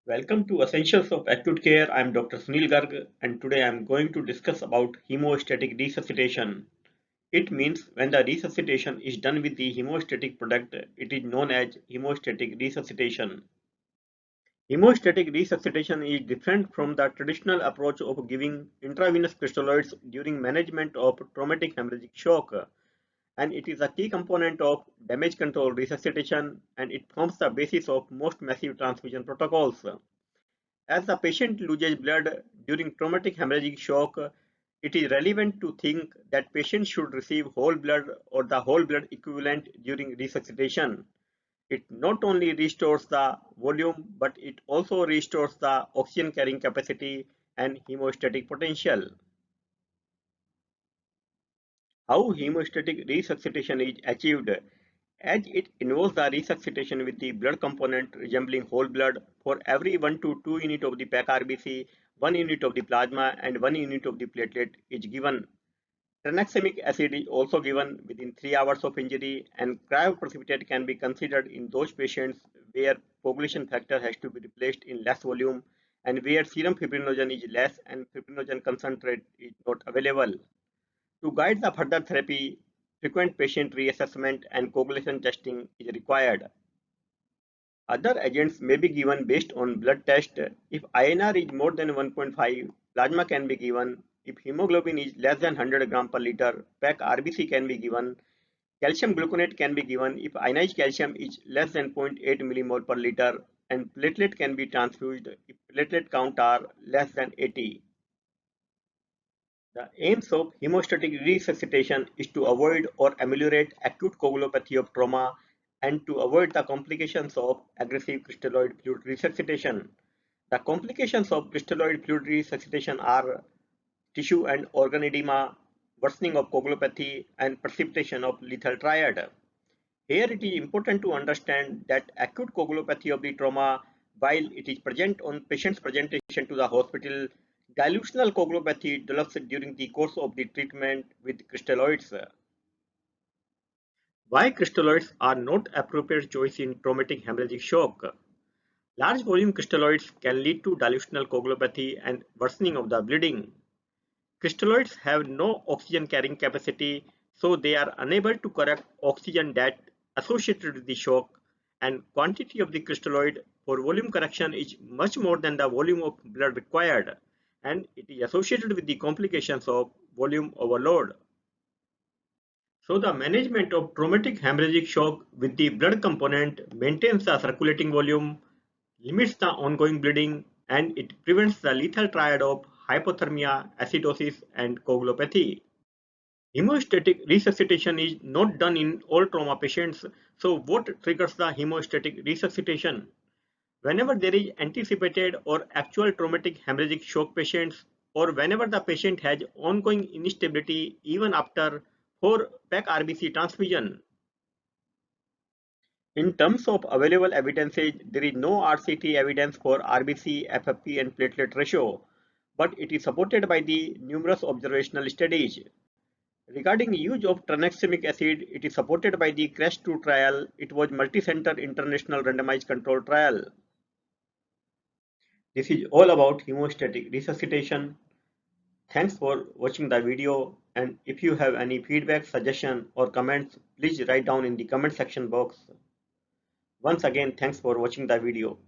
Welcome to Essentials of Acute Care. I am Dr. Sunil Garg and today I am going to discuss about hemostatic resuscitation. It means when the resuscitation is done with the hemostatic product, it is known as hemostatic resuscitation. Hemostatic resuscitation is different from the traditional approach of giving intravenous crystalloids during management of traumatic hemorrhagic shock, and it is a key component of damage control resuscitation, and it forms the basis of most massive transfusion protocols. As the patient loses blood during traumatic hemorrhagic shock, it is relevant to think that patients should receive whole blood or the whole blood equivalent during resuscitation. It not only restores the volume but it also restores the oxygen carrying capacity and hemostatic potential. How hemostatic resuscitation is achieved? As it involves the resuscitation with the blood component resembling whole blood, for every 1 to 2 unit of the pack RBC, 1 unit of the plasma and 1 unit of the platelet is given. Tranexamic acid is also given within 3 hours of injury, and cryoprecipitate can be considered in those patients where coagulation factor has to be replaced in less volume and where serum fibrinogen is less and fibrinogen concentrate is not available. To guide the further therapy, frequent patient reassessment and coagulation testing is required. Other agents may be given based on blood test. If INR is more than 1.5, plasma can be given. If hemoglobin is less than 100 gram per liter, pack RBC can be given. Calcium gluconate can be given if ionized calcium is less than 0.8 millimole per liter, and platelet can be transfused if platelet count are less than 80. The aims of hemostatic resuscitation is to avoid or ameliorate acute coagulopathy of trauma and to avoid the complications of aggressive crystalloid fluid resuscitation. The complications of crystalloid fluid resuscitation are tissue and organ edema, worsening of coagulopathy, and precipitation of lethal triad. Here it is important to understand that acute coagulopathy of the trauma, while it is present on patient's presentation to the hospital, dilutional coagulopathy develops during the course of the treatment with crystalloids. Why crystalloids are not appropriate choice in traumatic hemorrhagic shock? Large volume crystalloids can lead to dilutional coagulopathy and worsening of the bleeding. Crystalloids have no oxygen carrying capacity, so they are unable to correct oxygen debt associated with the shock, and quantity of the crystalloid for volume correction is much more than the volume of blood required, and it is associated with the complications of volume overload. So the management of traumatic hemorrhagic shock with the blood component maintains the circulating volume, limits the ongoing bleeding, and it prevents the lethal triad of hypothermia, acidosis, and coagulopathy. Hemostatic resuscitation is not done in all trauma patients. So what triggers the hemostatic resuscitation? Whenever there is anticipated or actual traumatic hemorrhagic shock patients, or whenever the patient has ongoing instability even after 4 pack RBC transfusion. In terms of available evidences, there is no RCT evidence for RBC, FFP and platelet ratio, but it is supported by the numerous observational studies. Regarding use of tranexamic acid, it is supported by the CREST-2 trial. It was multi-center international randomized control trial. This is all about hemostatic resuscitation. Thanks for watching the video, and if you have any feedback, suggestion or comments, please write down in the comment section box. Once again, thanks for watching the video.